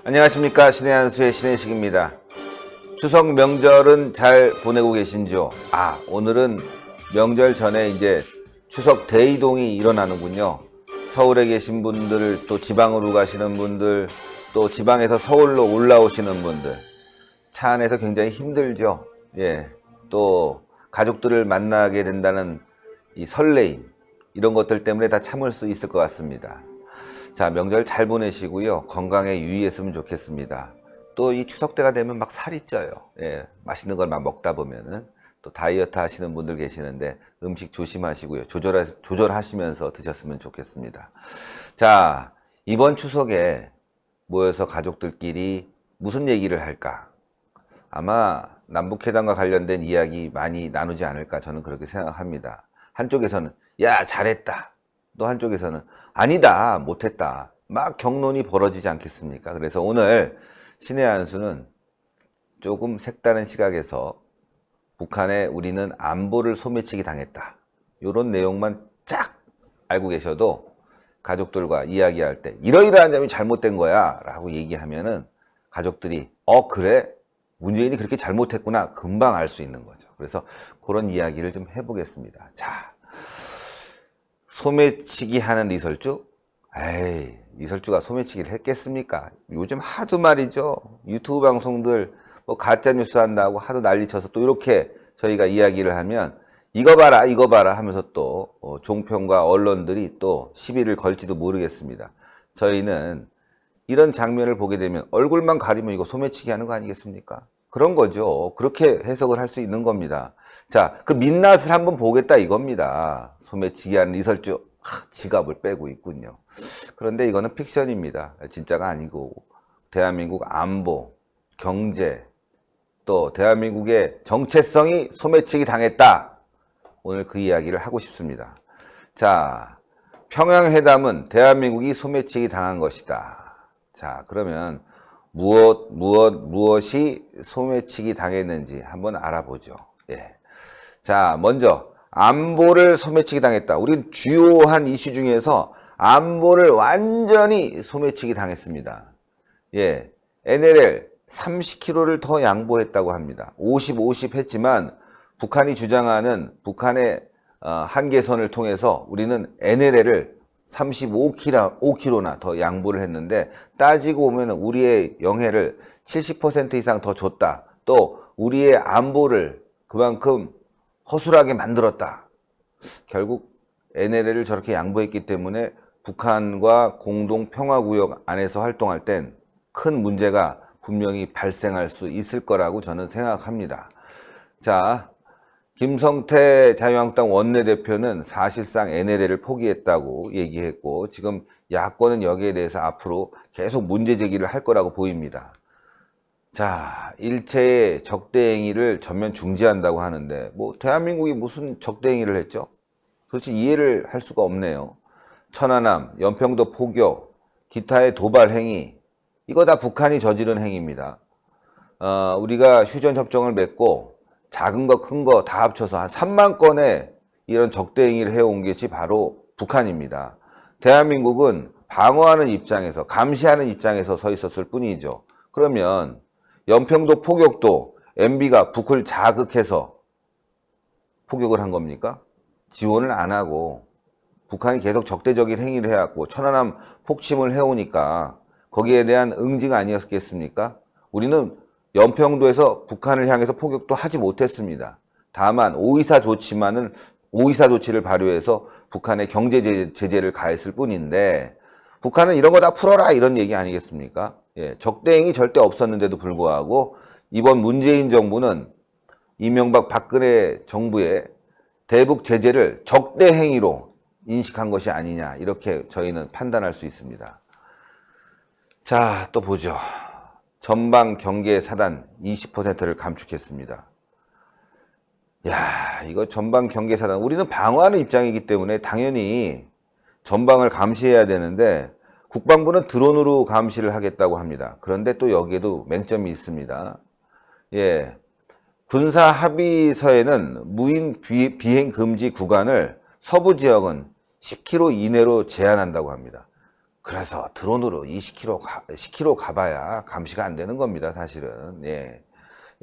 안녕하십니까. 신의 한수의 신의식입니다. 추석 명절은 잘 보내고 계신지요? 오늘은 명절 전에 이제 추석 대이동이 일어나는군요. 서울에 계신 분들, 또 지방으로 가시는 분들, 또 지방에서 서울로 올라오시는 분들, 차 안에서 굉장히 힘들죠. 또 가족들을 만나게 된다는 이 설레임, 이런 것들 때문에 다 참을 수 있을 것 같습니다. 자, 명절 잘 보내시고요. 건강에 유의했으면 좋겠습니다. 또 이 추석 때가 되면 막 살이 쪄요. 맛있는 걸 막 먹다 보면은 또 다이어트 하시는 분들 계시는데 음식 조심하시고요. 조절하시면서 드셨으면 좋겠습니다. 자, 이번 추석에 모여서 가족들끼리 무슨 얘기를 할까? 아마 남북회담과 관련된 이야기 많이 나누지 않을까 저는 그렇게 생각합니다. 한쪽에서는 야, 잘했다. 또 한쪽에서는 아니다, 못했다. 막 격론이 벌어지지 않겠습니까? 그래서 오늘 신의 한수는 조금 색다른 시각에서 북한에 우리는 안보를 소매치기 당했다. 이런 내용만 쫙 알고 계셔도 가족들과 이야기할 때 이러이러한 점이 잘못된 거야 라고 얘기하면은 가족들이 그래? 문재인이 그렇게 잘못했구나 금방 알 수 있는 거죠. 그래서 그런 이야기를 좀 해보겠습니다. 자, 소매치기 하는 리설주? 에이, 리설주가 소매치기를 했겠습니까? 요즘 하도 말이죠. 유튜브 방송들 뭐 가짜뉴스 한다고 하도 난리쳐서 또 이렇게 저희가 이야기를 하면 이거 봐라 하면서 또 종편과 언론들이 또 시비를 걸지도 모르겠습니다. 저희는 이런 장면을 보게 되면 얼굴만 가리면 이거 소매치기 하는 거 아니겠습니까? 그런 거죠. 그렇게 해석을 할 수 있는 겁니다. 자, 그 민낯을 한번 보겠다 이겁니다. 소매치기 하는 리설주, 지갑을 빼고 있군요. 그런데 이거는 픽션입니다. 진짜가 아니고 대한민국 안보, 경제, 또 대한민국의 정체성이 소매치기 당했다. 오늘 그 이야기를 하고 싶습니다. 자, 평양회담은 대한민국이 소매치기 당한 것이다. 자, 그러면 무엇이 소매치기 당했는지 한번 알아보죠. 자, 먼저 안보를 소매치기 당했다. 우린 주요한 이슈 중에서 안보를 완전히 소매치기 당했습니다. NLL 30km를 더 양보했다고 합니다. 50 했지만 북한이 주장하는 북한의 한계선을 통해서 우리는 NLL을 35km나 더 양보를 했는데 따지고 보면 우리의 영해를 70% 이상 더 줬다. 또 우리의 안보를 그만큼 허술하게 만들었다. 결국 NLL을 저렇게 양보했기 때문에 북한과 공동 평화구역 안에서 활동할 땐 큰 문제가 분명히 발생할 수 있을 거라고 저는 생각합니다. 자, 김성태 자유한국당 원내대표는 사실상 NLL을 포기했다고 얘기했고 지금 야권은 여기에 대해서 앞으로 계속 문제 제기를 할 거라고 보입니다. 자, 일체의 적대행위를 전면 중지한다고 하는데 대한민국이 무슨 적대행위를 했죠? 도대체 이해를 할 수가 없네요. 천안함, 연평도 포격, 기타의 도발 행위, 이거 다 북한이 저지른 행위입니다. 우리가 휴전협정을 맺고 작은 거 큰 거 다 합쳐서 한 3만 건의 이런 적대행위를 해온 것이 바로 북한입니다. 대한민국은 방어하는 입장에서 감시하는 입장에서 서 있었을 뿐이죠. 그러면 연평도 포격도 MB가 북을 자극해서 포격을 한 겁니까? 지원을 안 하고 북한이 계속 적대적인 행위를 해왔고 천안함 폭침을 해오니까 거기에 대한 응징 아니었겠습니까? 우리는 연평도에서 북한을 향해서 포격도 하지 못했습니다. 다만 5.24 조치를 발효해서 북한의 경제 제재를 가했을 뿐인데 북한은 이런 거 다 풀어라 이런 얘기 아니겠습니까? 적대행위 절대 없었는데도 불구하고 이번 문재인 정부는 이명박 박근혜 정부의 대북 제재를 적대행위로 인식한 것이 아니냐 이렇게 저희는 판단할 수 있습니다. 자, 또 보죠. 전방 경계 사단 20%를 감축했습니다. 야, 이거 전방 경계 사단 우리는 방어하는 입장이기 때문에 당연히 전방을 감시해야 되는데 국방부는 드론으로 감시를 하겠다고 합니다. 그런데 또 여기에도 맹점이 있습니다. 군사 합의서에는 무인 비행 금지 구간을 서부 지역은 10km 이내로 제한한다고 합니다. 그래서 드론으로 10km 가봐야 감시가 안 되는 겁니다, 사실은. 예.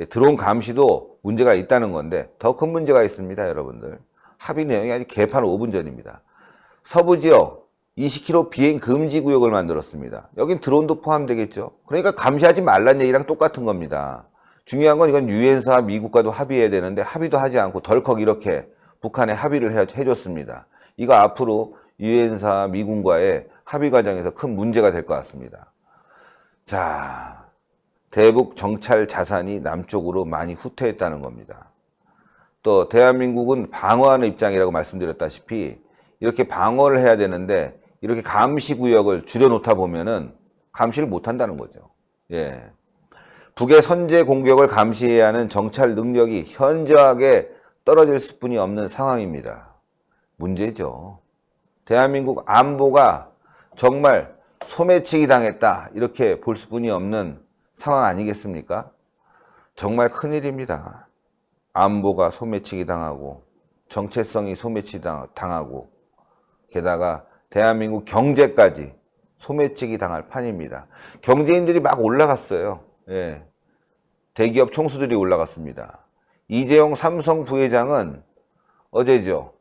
드론 감시도 문제가 있다는 건데 더 큰 문제가 있습니다, 여러분들. 합의 내용이 아주 개판 5분 전입니다. 서부 지역 20km 비행 금지 구역을 만들었습니다. 여긴 드론도 포함되겠죠. 그러니까 감시하지 말란 얘기랑 똑같은 겁니다. 중요한 건 이건 유엔사와 미국과도 합의해야 되는데 합의도 하지 않고 덜컥 이렇게 북한에 합의를 해줬습니다. 이거 앞으로 유엔사 미군과의 합의 과정에서 큰 문제가 될 것 같습니다. 자, 대북 정찰 자산이 남쪽으로 많이 후퇴했다는 겁니다. 또 대한민국은 방어하는 입장이라고 말씀드렸다시피 이렇게 방어를 해야 되는데 이렇게 감시 구역을 줄여놓다 보면은 감시를 못한다는 거죠. 예. 북의 선제 공격을 감시해야 하는 정찰 능력이 현저하게 떨어질 수뿐이 없는 상황입니다. 문제죠. 대한민국 안보가 정말 소매치기 당했다 이렇게 볼 수뿐이 없는 상황 아니겠습니까? 정말 큰일입니다. 안보가 소매치기 당하고 정체성이 소매치기 당하고 게다가 대한민국 경제까지 소매치기 당할 판입니다. 경제인들이 막 올라갔어요. 예. 대기업 총수들이 올라갔습니다. 이재용 삼성 부회장은 어제죠.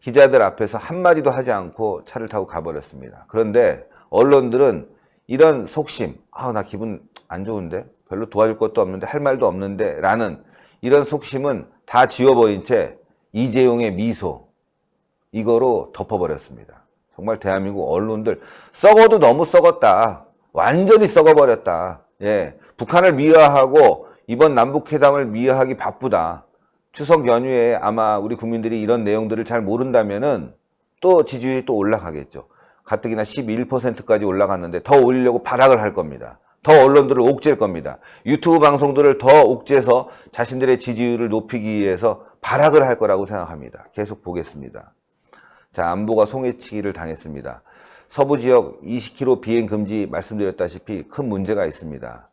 기자들 앞에서 한마디도 하지 않고 차를 타고 가버렸습니다. 그런데 언론들은 이런 속심, 나 기분 안 좋은데? 별로 도와줄 것도 없는데 할 말도 없는데 라는 이런 속심은 다 지워버린 채 이재용의 미소 이거로 덮어버렸습니다. 정말 대한민국 언론들 썩어도 너무 썩었다. 완전히 썩어버렸다. 예, 북한을 미화하고 이번 남북회담을 미화하기 바쁘다. 추석 연휴에 아마 우리 국민들이 이런 내용들을 잘 모른다면은 또 지지율이 또 올라가겠죠. 가뜩이나 11%까지 올라갔는데 더 올리려고 발악을 할 겁니다. 더 언론들을 옥죄일 겁니다. 유튜브 방송들을 더 옥죄서 자신들의 지지율을 높이기 위해서 발악을 할 거라고 생각합니다. 계속 보겠습니다. 자, 안보가 소매치기를 당했습니다. 서부 지역 20km 비행 금지 말씀드렸다시피 큰 문제가 있습니다.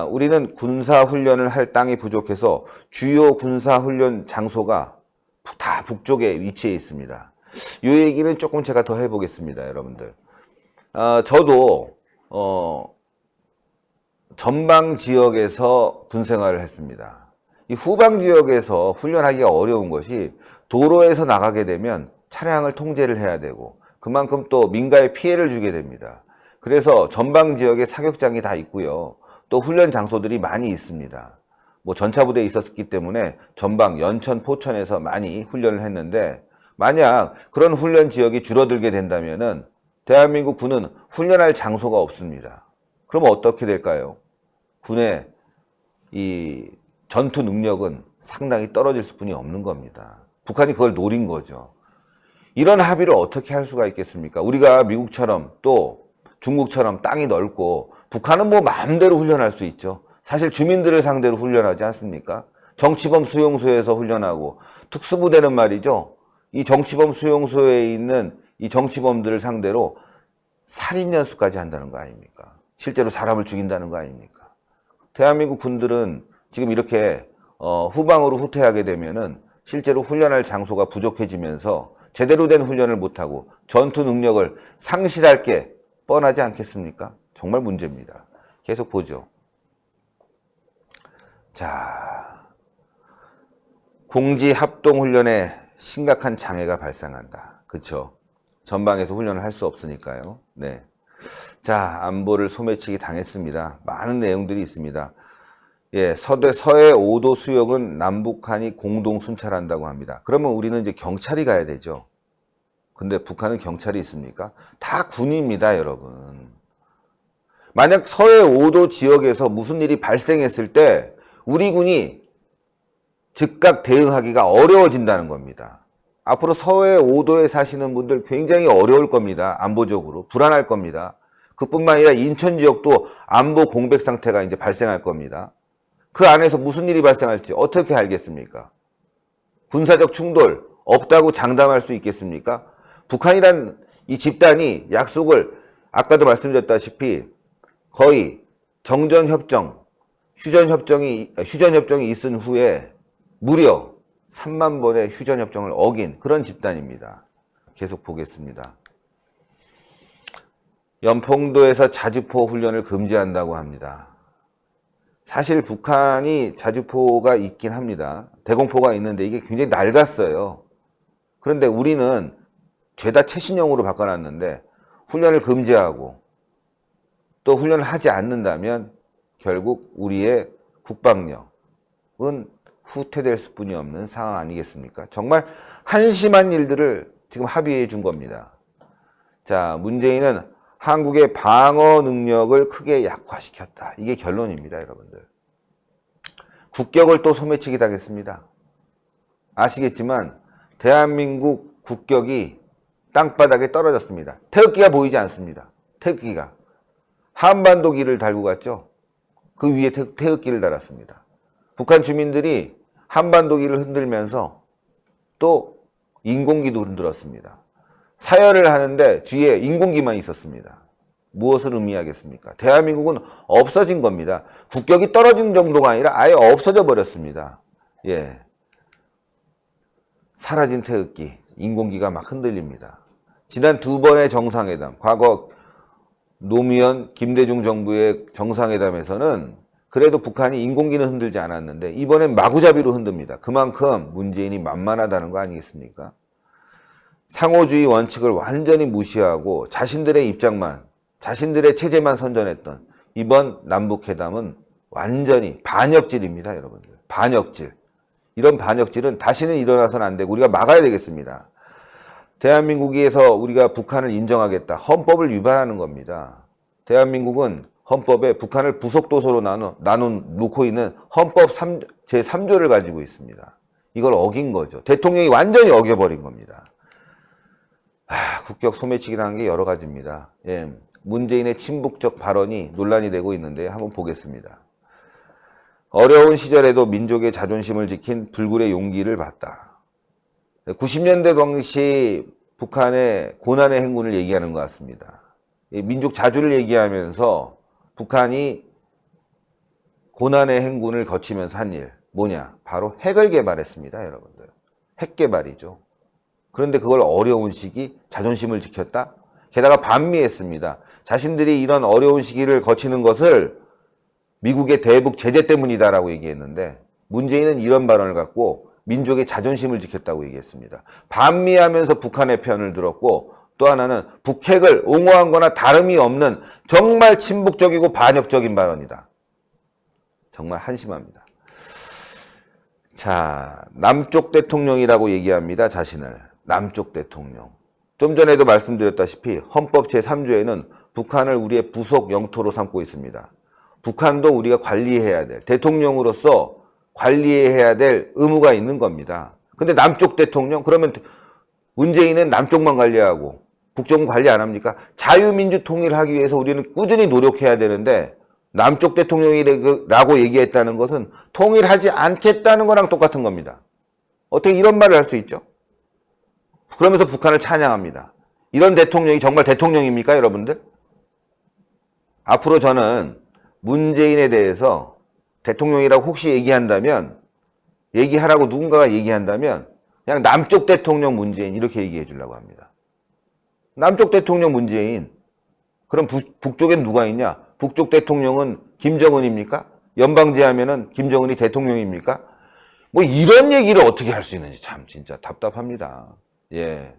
우리는 군사훈련을 할 땅이 부족해서 주요 군사훈련 장소가 다 북쪽에 위치해 있습니다. 이 얘기는 조금 제가 더 해보겠습니다, 여러분들. 저도 전방 지역에서 군 생활을 했습니다. 이 후방 지역에서 훈련하기가 어려운 것이 도로에서 나가게 되면 차량을 통제를 해야 되고 그만큼 또 민가에 피해를 주게 됩니다. 그래서 전방 지역에 사격장이 다 있고요. 또 훈련 장소들이 많이 있습니다. 뭐 전차부대에 있었기 때문에 전방, 연천, 포천에서 많이 훈련을 했는데 만약 그런 훈련 지역이 줄어들게 된다면은 대한민국 군은 훈련할 장소가 없습니다. 그럼 어떻게 될까요? 군의 이 전투 능력은 상당히 떨어질 수뿐이 없는 겁니다. 북한이 그걸 노린 거죠. 이런 합의를 어떻게 할 수가 있겠습니까? 우리가 미국처럼 또 중국처럼 땅이 넓고 북한은 뭐 마음대로 훈련할 수 있죠. 사실 주민들을 상대로 훈련하지 않습니까? 정치범 수용소에서 훈련하고 특수부대는 말이죠. 이 정치범 수용소에 있는 이 정치범들을 상대로 살인 연수까지 한다는 거 아닙니까? 실제로 사람을 죽인다는 거 아닙니까? 대한민국 군들은 지금 이렇게 후방으로 후퇴하게 되면은 실제로 훈련할 장소가 부족해지면서 제대로 된 훈련을 못하고 전투 능력을 상실할 게 뻔하지 않겠습니까? 정말 문제입니다. 계속 보죠. 자, 공지 합동 훈련에 심각한 장애가 발생한다. 그렇죠? 전방에서 훈련을 할 수 없으니까요. 네. 자, 안보를 소매치기 당했습니다. 많은 내용들이 있습니다. 예, 서해 5도 수역은 남북한이 공동 순찰한다고 합니다. 그러면 우리는 이제 경찰이 가야 되죠. 근데 북한은 경찰이 있습니까? 다 군입니다, 여러분. 만약 서해 5도 지역에서 무슨 일이 발생했을 때 우리 군이 즉각 대응하기가 어려워진다는 겁니다. 앞으로 서해 5도에 사시는 분들 굉장히 어려울 겁니다. 안보적으로. 불안할 겁니다. 그뿐만 아니라 인천 지역도 안보 공백 상태가 이제 발생할 겁니다. 그 안에서 무슨 일이 발생할지 어떻게 알겠습니까? 군사적 충돌 없다고 장담할 수 있겠습니까? 북한이란 이 집단이 약속을 아까도 말씀드렸다시피 거의 정전협정, 휴전협정이 있은 후에 무려 3만 번의 휴전협정을 어긴 그런 집단입니다. 계속 보겠습니다. 연평도에서 자주포 훈련을 금지한다고 합니다. 사실 북한이 자주포가 있긴 합니다. 대공포가 있는데 이게 굉장히 낡았어요. 그런데 우리는 죄다 최신형으로 바꿔놨는데 훈련을 금지하고 또 훈련을 하지 않는다면 결국 우리의 국방력은 후퇴될 수뿐이 없는 상황 아니겠습니까? 정말 한심한 일들을 지금 합의해 준 겁니다. 자, 문재인은 한국의 방어 능력을 크게 약화시켰다. 이게 결론입니다, 여러분들. 국격을 또 소매치기 당했습니다. 아시겠지만 대한민국 국격이 땅바닥에 떨어졌습니다. 태극기가 보이지 않습니다. 태극기가. 한반도기를 달고 갔죠. 그 위에 태극기를 달았습니다. 북한 주민들이 한반도기를 흔들면서 또 인공기도 흔들었습니다. 사열을 하는데 뒤에 인공기만 있었습니다. 무엇을 의미하겠습니까? 대한민국은 없어진 겁니다. 국격이 떨어진 정도가 아니라 아예 없어져 버렸습니다. 예. 사라진 태극기, 인공기가 막 흔들립니다. 지난 두 번의 정상회담, 과거 노무현, 김대중 정부의 정상회담에서는 그래도 북한이 인공기는 흔들지 않았는데 이번엔 마구잡이로 흔듭니다. 그만큼 문재인이 만만하다는 거 아니겠습니까? 상호주의 원칙을 완전히 무시하고 자신들의 입장만, 자신들의 체제만 선전했던 이번 남북회담은 완전히 반역질입니다, 여러분들. 반역질. 이런 반역질은 다시는 일어나서는 안 되고 우리가 막아야 되겠습니다. 대한민국에서 우리가 북한을 인정하겠다. 헌법을 위반하는 겁니다. 대한민국은 헌법에 북한을 부속도서로 놓고 있는 헌법 제3조를 가지고 있습니다. 이걸 어긴 거죠. 대통령이 완전히 어겨버린 겁니다. 국격 소매치기라는 게 여러 가지입니다. 예, 문재인의 친북적 발언이 논란이 되고 있는데 한번 보겠습니다. 어려운 시절에도 민족의 자존심을 지킨 불굴의 용기를 봤다. 90년대 당시 북한의 고난의 행군을 얘기하는 것 같습니다. 민족 자주를 얘기하면서 북한이 고난의 행군을 거치면서 한 일, 뭐냐? 바로 핵을 개발했습니다, 여러분들. 핵 개발이죠. 그런데 그걸 어려운 시기 자존심을 지켰다? 게다가 반미했습니다. 자신들이 이런 어려운 시기를 거치는 것을 미국의 대북 제재 때문이다라고 얘기했는데 문재인은 이런 발언을 갖고 민족의 자존심을 지켰다고 얘기했습니다. 반미하면서 북한의 편을 들었고 또 하나는 북핵을 옹호한 거나 다름이 없는 정말 친북적이고 반역적인 발언이다. 정말 한심합니다. 자, 남쪽 대통령이라고 얘기합니다. 자신을. 남쪽 대통령. 좀 전에도 말씀드렸다시피 헌법 제3조에는 북한을 우리의 부속 영토로 삼고 있습니다. 북한도 우리가 관리해야 될, 대통령으로서 관리해야 될 의무가 있는 겁니다. 근데 남쪽 대통령? 그러면 문재인은 남쪽만 관리하고 북쪽은 관리 안 합니까? 자유민주 통일하기 위해서 우리는 꾸준히 노력해야 되는데 남쪽 대통령이라고 얘기했다는 것은 통일하지 않겠다는 거랑 똑같은 겁니다. 어떻게 이런 말을 할 수 있죠? 그러면서 북한을 찬양합니다. 이런 대통령이 정말 대통령입니까, 여러분들? 앞으로 저는 문재인에 대해서 대통령이라고 혹시 얘기하라고 누군가가 얘기한다면 그냥 남쪽 대통령 문재인 이렇게 얘기해 주려고 합니다. 남쪽 대통령 문재인. 그럼 북쪽엔 누가 있냐? 북쪽 대통령은 김정은입니까? 연방제하면은 김정은이 대통령입니까? 뭐 이런 얘기를 어떻게 할 수 있는지 참 진짜 답답합니다. 예.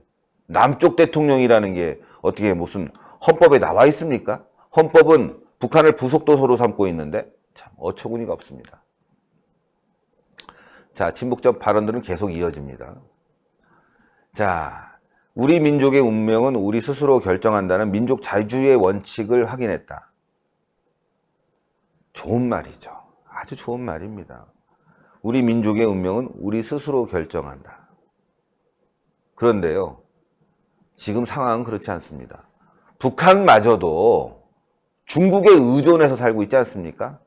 남쪽 대통령이라는 게 어떻게 무슨 헌법에 나와 있습니까? 헌법은 북한을 부속도서로 삼고 있는데 참 어처구니가 없습니다. 자, 친북적 발언들은 계속 이어집니다. 자, 우리 민족의 운명은 우리 스스로 결정한다는 민족 자주의 원칙을 확인했다. 좋은 말이죠. 아주 좋은 말입니다. 우리 민족의 운명은 우리 스스로 결정한다. 그런데요, 지금 상황은 그렇지 않습니다. 북한마저도 중국에 의존해서 살고 있지 않습니까?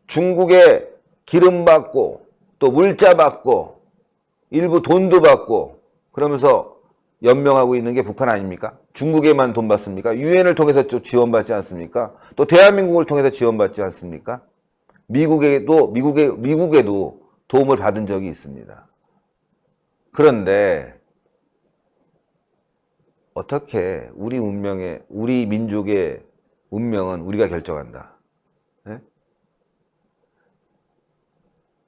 중국에 기름 받고 또 물자 받고 일부 돈도 받고 그러면서 연명하고 있는 게 북한 아닙니까? 중국에만 돈 받습니까? 유엔을 통해서 지원받지 않습니까? 또 대한민국을 통해서 지원받지 않습니까? 미국에도 도움을 받은 적이 있습니다. 그런데 어떻게 우리 운명의, 우리 민족의 운명은 우리가 결정한다. 예?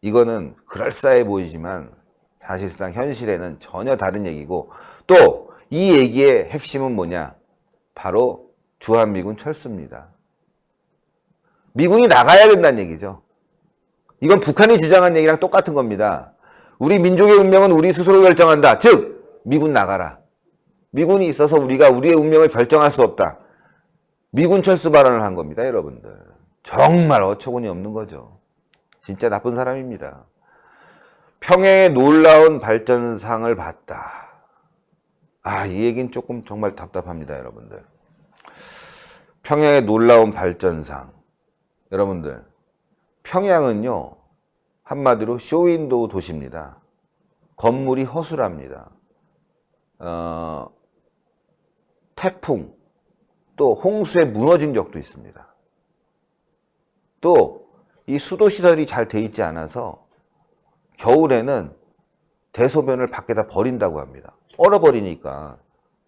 이거는 그럴싸해 보이지만 사실상 현실에는 전혀 다른 얘기고, 또 이 얘기의 핵심은 뭐냐? 바로 주한미군 철수입니다. 미군이 나가야 된다는 얘기죠. 이건 북한이 주장한 얘기랑 똑같은 겁니다. 우리 민족의 운명은 우리 스스로 결정한다. 즉 미군 나가라. 미군이 있어서 우리가 우리의 운명을 결정할 수 없다. 미군 철수 발언을 한 겁니다, 여러분들. 정말 어처구니 없는 거죠. 진짜 나쁜 사람입니다. 평양의 놀라운 발전상을 봤다. 이 얘기는 조금 정말 답답합니다, 여러분들. 평양의 놀라운 발전상. 여러분들, 평양은요, 한마디로 쇼윈도우 도시입니다. 건물이 허술합니다. 태풍, 또 홍수에 무너진 적도 있습니다. 또 이 수도시설이 잘 돼 있지 않아서 겨울에는 대소변을 밖에다 버린다고 합니다. 얼어버리니까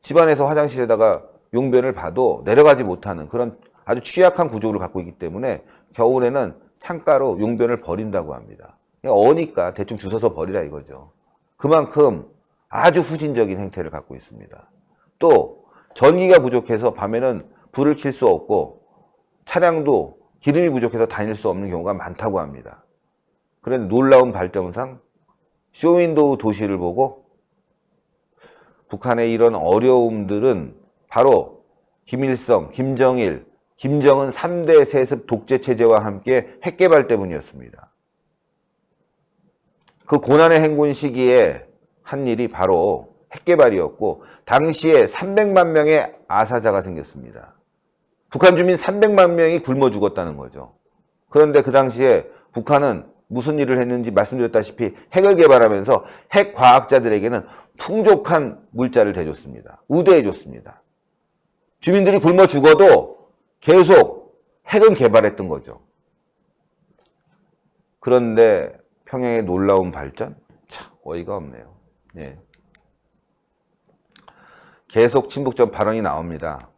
집안에서 화장실에다가 용변을 봐도 내려가지 못하는 그런 아주 취약한 구조를 갖고 있기 때문에 겨울에는 창가로 용변을 버린다고 합니다. 어니까 대충 주워서 버리라 이거죠. 그만큼 아주 후진적인 행태를 갖고 있습니다. 또 전기가 부족해서 밤에는 불을 켤 수 없고 차량도 기름이 부족해서 다닐 수 없는 경우가 많다고 합니다. 그런데 놀라운 발전상 쇼윈도우 도시를 보고 북한의 이런 어려움들은 바로 김일성, 김정일, 김정은 3대 세습 독재 체제와 함께 핵개발 때문이었습니다. 그 고난의 행군 시기에 한 일이 바로 핵개발이었고 당시에 300만 명의 아사자가 생겼습니다. 북한 주민 300만 명이 굶어 죽었다는 거죠. 그런데 그 당시에 북한은 무슨 일을 했는지 말씀드렸다시피 핵을 개발하면서 핵 과학자들에게는 풍족한 물자를 대줬습니다. 우대해줬습니다. 주민들이 굶어 죽어도 계속 핵은 개발했던 거죠. 그런데 평양의 놀라운 발전? 참 어이가 없네요. 예. 계속 친북적 발언이 나옵니다.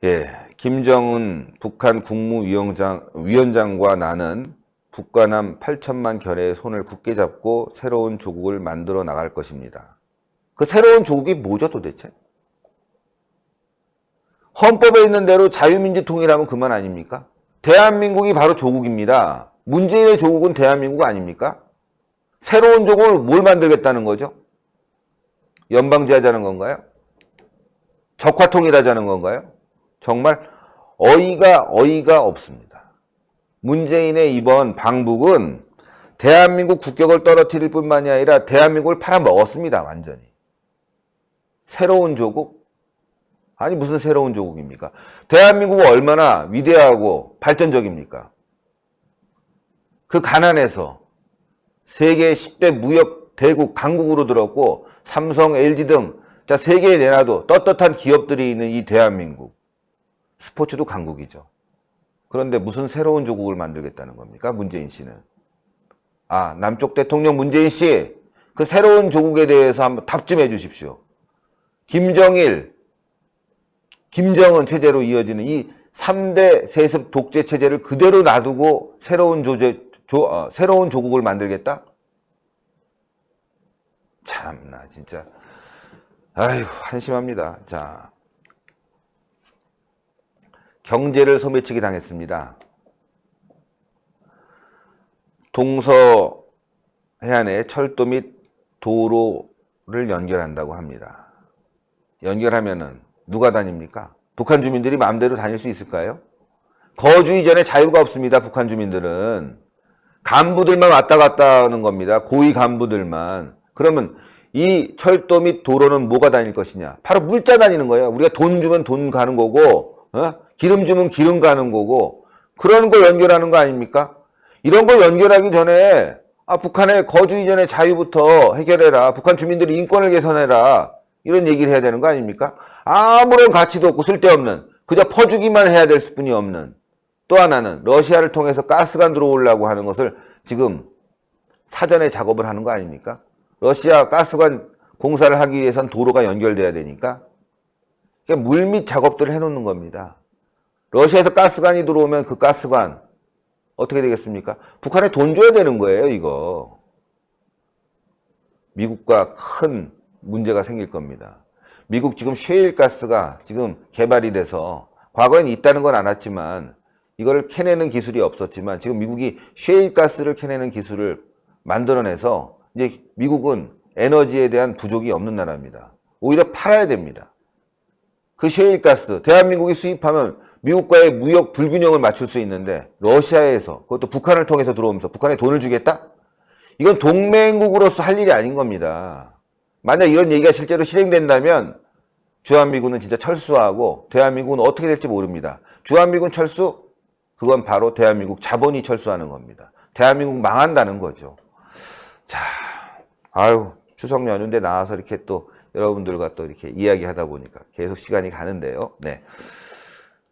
예, 김정은 북한 국무위원장과 나는 북과 남 8천만 결의 손을 굳게 잡고 새로운 조국을 만들어 나갈 것입니다. 그 새로운 조국이 뭐죠 도대체? 헌법에 있는 대로 자유민주 통일하면 그만 아닙니까? 대한민국이 바로 조국입니다. 문재인의 조국은 대한민국 아닙니까? 새로운 조국을 뭘 만들겠다는 거죠? 연방제하자는 건가요? 적화통일하자는 건가요? 정말 어이가 없습니다. 문재인의 이번 방북은 대한민국 국격을 떨어뜨릴 뿐만이 아니라 대한민국을 팔아먹었습니다. 완전히. 새로운 조국? 아니 무슨 새로운 조국입니까? 대한민국은 얼마나 위대하고 발전적입니까? 그 가난에서 세계 10대 무역 대국 강국으로 들었고 삼성, LG 등 세계에 내놔도 떳떳한 기업들이 있는 이 대한민국. 스포츠도 강국이죠. 그런데 무슨 새로운 조국을 만들겠다는 겁니까? 문재인 씨는. 남쪽 대통령 문재인 씨, 그 새로운 조국에 대해서 한번 답 좀 해주십시오. 김정일, 김정은 체제로 이어지는 이 3대 세습 독재 체제를 그대로 놔두고 새로운 조국을 만들겠다? 참나 진짜 아이고 한심합니다. 자, 경제를 소매치기 당했습니다. 동서 해안에 철도 및 도로를 연결한다고 합니다. 연결하면은 누가 다닙니까? 북한 주민들이 마음대로 다닐 수 있을까요? 거주 이전에 자유가 없습니다. 북한 주민들은. 간부들만 왔다 갔다 하는 겁니다. 고위 간부들만. 그러면 이 철도 및 도로는 뭐가 다닐 것이냐? 바로 물자 다니는 거예요. 우리가 돈 주면 돈 가는 거고, 기름 주면 기름 가는 거고, 그런 거 연결하는 거 아닙니까? 이런 거 연결하기 전에 북한의 거주 이전의 자유부터 해결해라. 북한 주민들의 인권을 개선해라. 이런 얘기를 해야 되는 거 아닙니까? 아무런 가치도 없고 쓸데없는, 그저 퍼주기만 해야 될 뿐이 없는. 또 하나는 러시아를 통해서 가스가 들어오려고 하는 것을 지금 사전에 작업을 하는 거 아닙니까? 러시아 가스관 공사를 하기 위해선 도로가 연결돼야 되니까 그러니까 물밑 작업들을 해놓는 겁니다. 러시아에서 가스관이 들어오면 그 가스관 어떻게 되겠습니까? 북한에 돈 줘야 되는 거예요, 이거. 미국과 큰 문제가 생길 겁니다. 미국 지금 셰일가스가 지금 개발이 돼서 과거엔 있다는 건 알았지만 이걸 캐내는 기술이 없었지만 지금 미국이 셰일가스를 캐내는 기술을 만들어내서 이제 미국은 에너지에 대한 부족이 없는 나라입니다. 오히려 팔아야 됩니다. 그 셰일가스 대한민국이 수입하면 미국과의 무역 불균형을 맞출 수 있는데 러시아에서 그것도 북한을 통해서 들어오면서 북한에 돈을 주겠다? 이건 동맹국으로서 할 일이 아닌 겁니다. 만약 이런 얘기가 실제로 실행된다면 주한미군은 진짜 철수하고 대한민국은 어떻게 될지 모릅니다. 주한미군 철수? 그건 바로 대한민국 자본이 철수하는 겁니다. 대한민국 망한다는 거죠. 자, 아유, 추석 연휴인데 나와서 이렇게 또 여러분들과 또 이렇게 이야기하다 보니까 계속 시간이 가는데요. 네.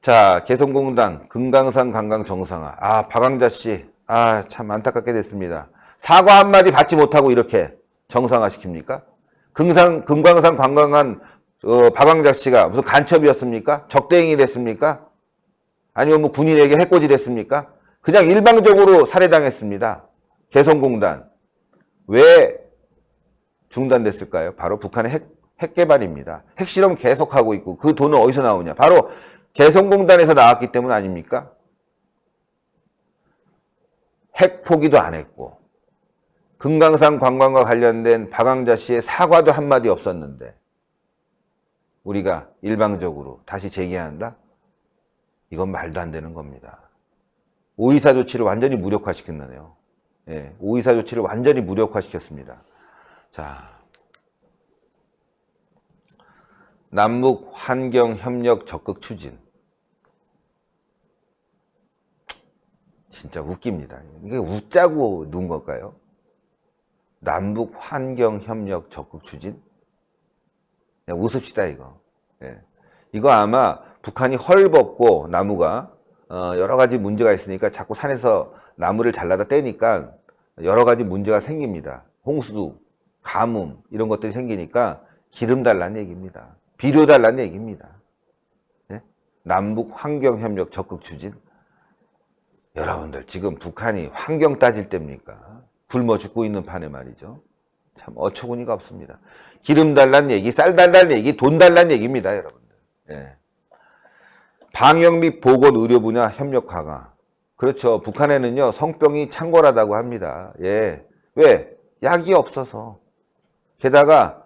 자, 개성공단, 금강산 관광 정상화. 아, 박광자 씨. 아, 참 안타깝게 됐습니다. 사과 한마디 받지 못하고 이렇게 정상화 시킵니까? 금강산 관광한 박광자 씨가 무슨 간첩이었습니까? 적대행위 됐습니까? 아니면 뭐 군인에게 해코지 됐습니까? 그냥 일방적으로 살해당했습니다. 개성공단. 왜 중단됐을까요? 바로 북한의 핵 개발입니다. 핵실험 계속하고 있고 그 돈은 어디서 나오냐? 바로 개성공단에서 나왔기 때문 아닙니까? 핵 포기도 안 했고 금강산 관광과 관련된 박광자 씨의 사과도 한마디 없었는데 우리가 일방적으로 다시 제기한다? 이건 말도 안 되는 겁니다. 5.24 조치를 완전히 무력화시켰네요. 예, 5.24 조치를 완전히 무력화시켰습니다. 자, 남북 환경 협력 적극 추진. 진짜 웃깁니다. 이게 웃자고 누운 걸까요? 남북 환경 협력 적극 추진? 그냥 웃읍시다, 이거. 예. 이거 아마 북한이 헐벗고 나무가 여러 가지 문제가 있으니까 자꾸 산에서 나무를 잘라다 떼니까 여러 가지 문제가 생깁니다. 홍수, 가뭄 이런 것들이 생기니까 기름 달라는 얘기입니다. 비료 달라는 얘기입니다. 예? 남북 환경협력 적극 추진. 여러분들 지금 북한이 환경 따질 때입니까? 굶어 죽고 있는 판에 말이죠. 참 어처구니가 없습니다. 기름 달라는 얘기, 쌀 달라는 얘기, 돈 달라는 얘기입니다, 여러분들. 예. 방역 및 보건 의료 분야 협력 강화. 그렇죠. 북한에는요, 성병이 창궐하다고 합니다. 예. 왜? 약이 없어서. 게다가,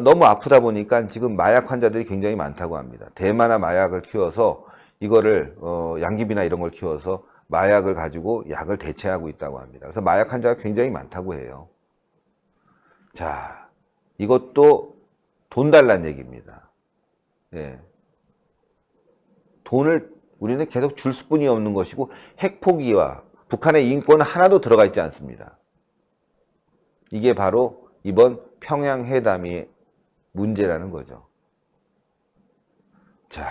너무 아프다 보니까 지금 마약 환자들이 굉장히 많다고 합니다. 대마나 마약을 키워서 이거를, 양귀비나 이런 걸 키워서 마약을 가지고 약을 대체하고 있다고 합니다. 그래서 마약 환자가 굉장히 많다고 해요. 자, 이것도 돈 달란 얘기입니다. 예. 돈을 우리는 계속 줄 수뿐이 없는 것이고 핵 포기와 북한의 인권은 하나도 들어가 있지 않습니다. 이게 바로 이번 평양회담의 문제라는 거죠. 자,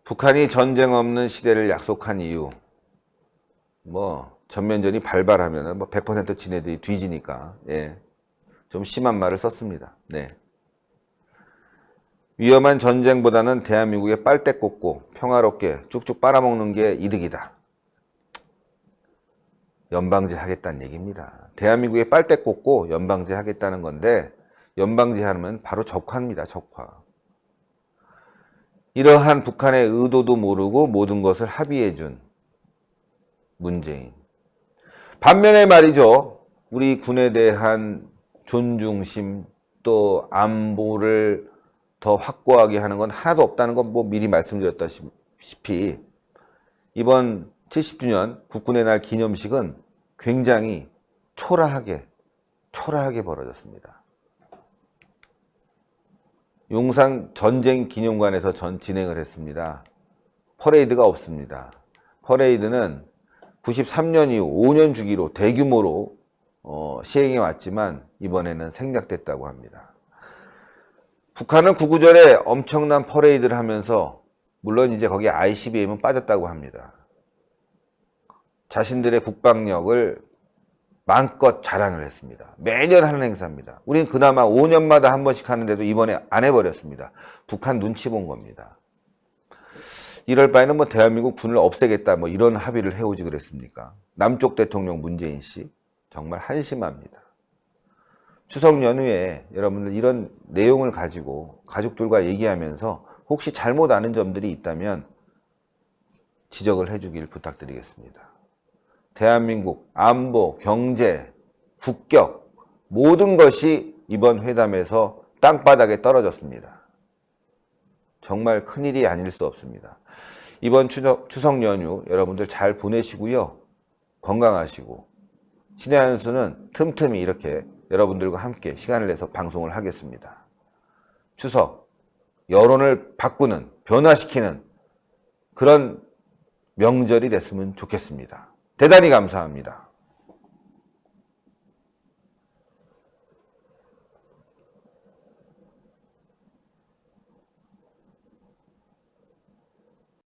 북한이 전쟁 없는 시대를 약속한 이유, 뭐 전면전이 발발하면 뭐 100% 지네들이 뒤지니까 예, 좀 심한 말을 썼습니다. 네. 위험한 전쟁보다는 대한민국에 빨대 꽂고 평화롭게 쭉쭉 빨아먹는 게 이득이다. 연방제 하겠다는 얘기입니다. 대한민국에 빨대 꽂고 연방제 하겠다는 건데 연방제 하면 바로 적화입니다. 적화. 이러한 북한의 의도도 모르고 모든 것을 합의해준 문재인. 반면에 말이죠. 우리 군에 대한 존중심 또 안보를 더 확고하게 하는 건 하나도 없다는 건 뭐 미리 말씀드렸다시피 이번 70주년 국군의 날 기념식은 굉장히 초라하게 벌어졌습니다. 용산 전쟁 기념관에서 진행을 했습니다. 퍼레이드가 없습니다. 퍼레이드는 93년 이후 5년 주기로 대규모로 시행해 왔지만 이번에는 생략됐다고 합니다. 북한은 구구절에 엄청난 퍼레이드를 하면서 물론 이제 거기에 ICBM은 빠졌다고 합니다. 자신들의 국방력을 마음껏 자랑을 했습니다. 매년 하는 행사입니다. 우린 그나마 5년마다 한 번씩 하는데도 이번에 안 해버렸습니다. 북한 눈치 본 겁니다. 이럴 바에는 뭐 대한민국 군을 없애겠다 뭐 이런 합의를 해오지 그랬습니까? 남쪽 대통령 문재인 씨 정말 한심합니다. 추석 연휴에 여러분들 이런 내용을 가지고 가족들과 얘기하면서 혹시 잘못 아는 점들이 있다면 지적을 해주길 부탁드리겠습니다. 대한민국 안보, 경제, 국격 모든 것이 이번 회담에서 땅바닥에 떨어졌습니다. 정말 큰일이 아닐 수 없습니다. 이번 추석 연휴 여러분들 잘 보내시고요. 건강하시고 신의 한 수는 틈틈이 이렇게 여러분들과 함께 시간을 내서 방송을 하겠습니다. 추석 여론을 바꾸는 변화시키는 그런 명절이 됐으면 좋겠습니다. 대단히 감사합니다.